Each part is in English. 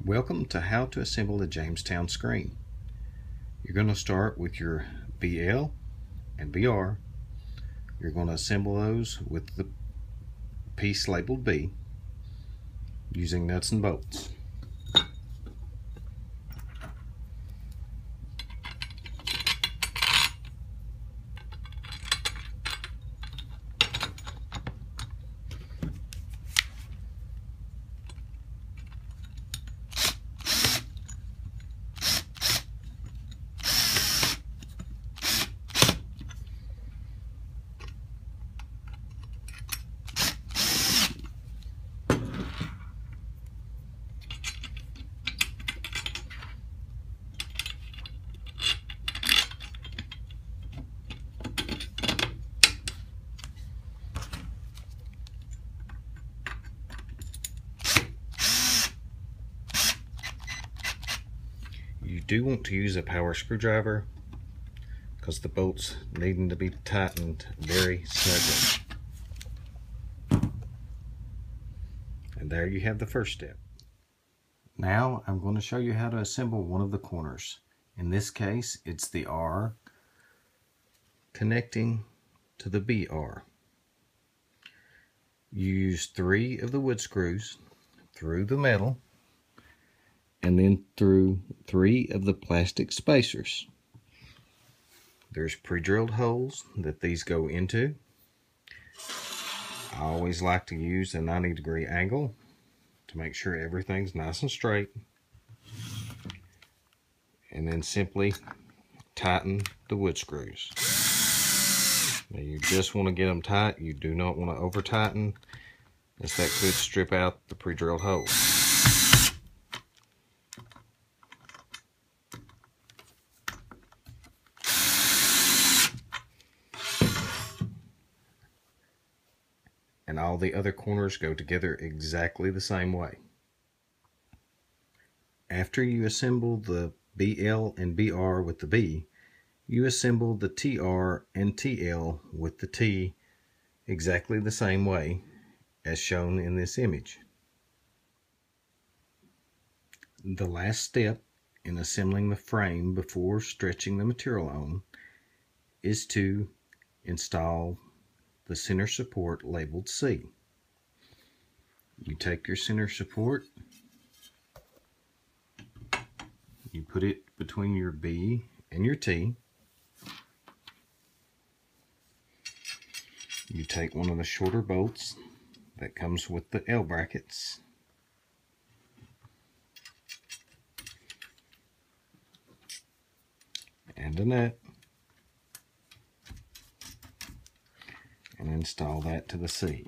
Welcome to how to assemble a Jamestown screen. You're going to start with your BL and BR. You're going to assemble those with the piece labeled B using nuts and bolts. You do want to use a power screwdriver because the bolts needing to be tightened very snugly. And there you have the first step. Now I'm going to show you how to assemble one of the corners. In this case, it's the R connecting to the BR. You use 3 of the wood screws through the metal and then through 3 of the plastic spacers. There's pre-drilled holes that these go into. I always like to use a 90-degree angle to make sure everything's nice and straight. And then simply tighten the wood screws. Now you just want to get them tight. You do not want to over tighten, as that could strip out the pre-drilled holes. And all the other corners go together exactly the same way. After you assemble the BL and BR with the B, you assemble the TR and TL with the T exactly the same way as shown in this image. The last step in assembling the frame before stretching the material on is to install the center support labeled C. You take your center support, you put it between your B and your T. You take one of the shorter bolts that comes with the L brackets, and a nut, and install that to the C.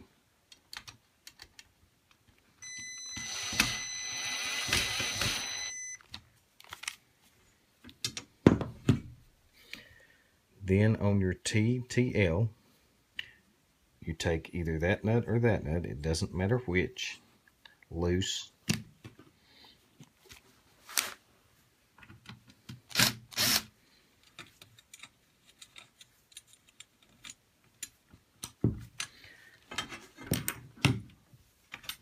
Then on your TL, you take either that nut or that nut, it doesn't matter which, loose.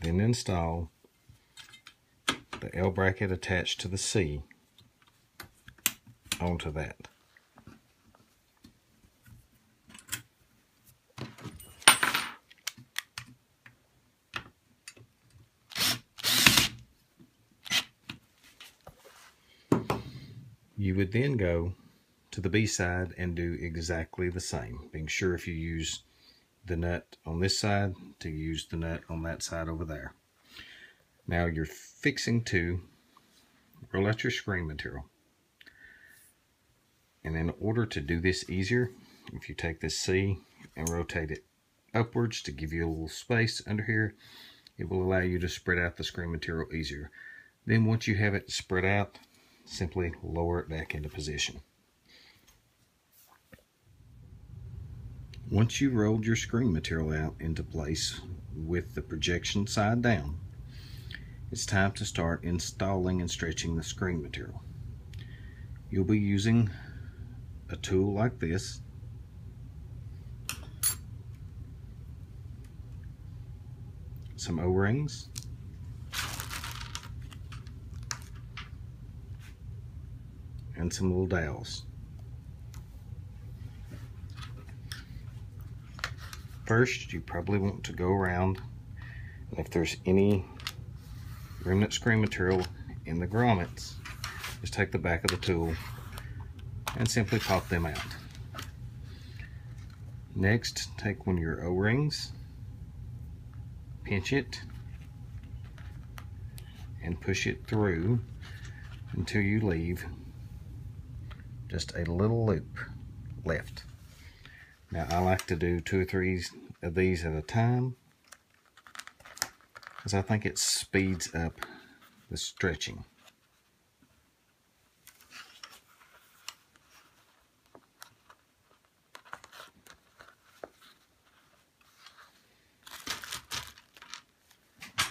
Then install the L bracket attached to the C onto that. You would then go to the B side and do exactly the same, being sure if you use the nut on this side to use the nut on that side over there. Now you're fixing to roll out your screen material. And in order to do this easier, if you take this C and rotate it upwards to give you a little space under here, it will allow you to spread out the screen material easier. Then once you have it spread out, simply lower it back into position. Once you've rolled your screen material out into place with the projection side down, it's time to start installing and stretching the screen material. You'll be using a tool like this, some O-rings, and some little dowels. First, you probably want to go around, and if there's any remnant screen material in the grommets, just take the back of the tool and simply pop them out. Next, take one of your O-rings, pinch it, and push it through until you leave just a little loop left. Now I like to do 2 or 3 of these at a time because I think it speeds up the stretching.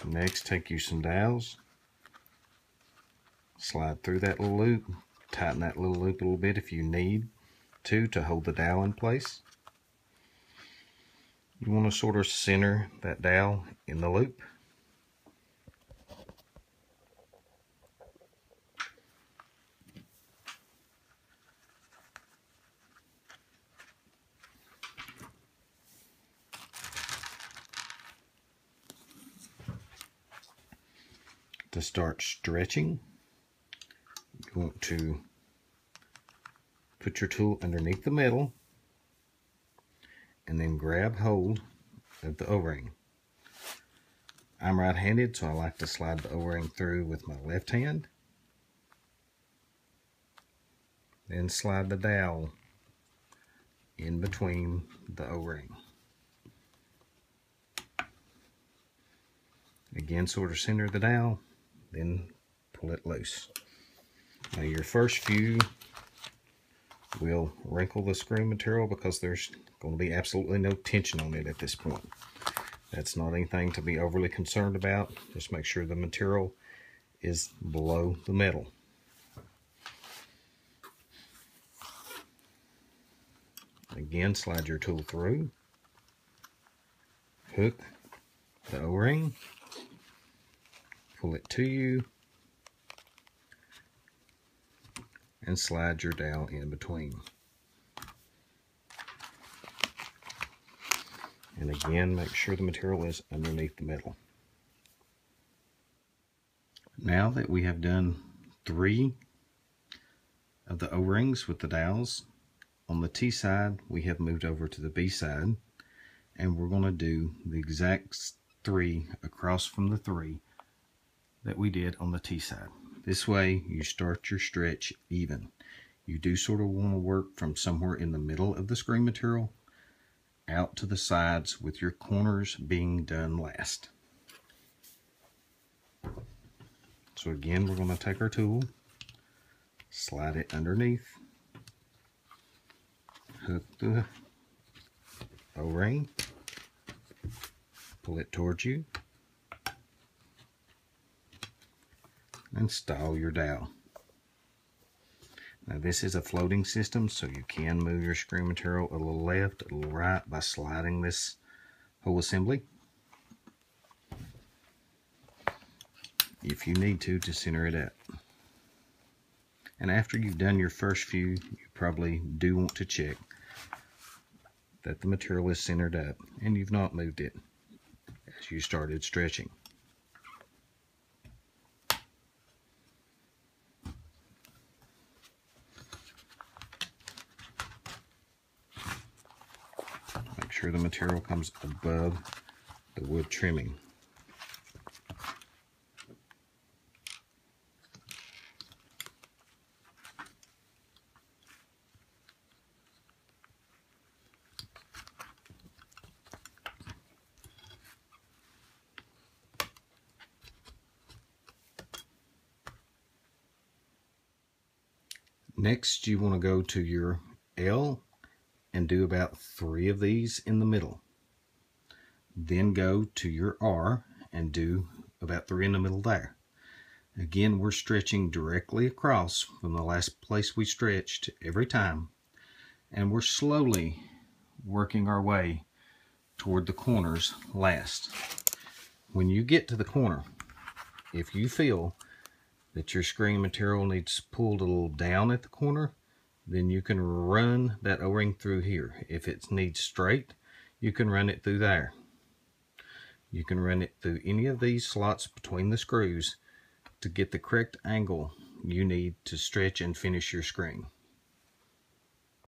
Next, take you some dowels, slide through that little loop, tighten that little loop a little bit if you need to hold the dowel in place. You want to sort of center that dowel in the loop. To start stretching, you want to put your tool underneath the metal and then grab hold of the O-ring. I'm right-handed, so I like to slide the O-ring through with my left hand. Then slide the dowel in between the O-ring. Again, sort of center the dowel, then pull it loose. Now your first few will wrinkle the screw material because there's going to be absolutely no tension on it at this point. That's not anything to be overly concerned about. Just make sure the material is below the metal. Again, slide your tool through, hook the O-ring, pull it to you, and slide your dowel in between. And again, make sure the material is underneath the metal. Now that we have done 3 of the O-rings with the dowels, on the T side we have moved over to the B side, and we're going to do the exact 3 across from the 3 that we did on the T side. This way you start your stretch even. You do sort of want to work from somewhere in the middle of the screen material out to the sides, with your corners being done last. So again, we're going to take our tool, slide it underneath, hook the O-ring, pull it towards you, and style your dowel. Now this is a floating system, so you can move your screw material a little left, a little right by sliding this whole assembly if you need to center it up. And after you've done your first few, you probably do want to check that the material is centered up and you've not moved it as you started stretching. Make sure the material comes above the wood trimming. Next, you want to go to your L and do about 3 of these in the middle. Then go to your R and do about 3 in the middle there. Again, we're stretching directly across from the last place we stretched every time, and we're slowly working our way toward the corners last. When you get to the corner, if you feel that your screen material needs pulled a little down at the corner, then you can run that O-ring through here. If it needs straight, you can run it through there. You can run it through any of these slots between the screws to get the correct angle you need to stretch and finish your screen.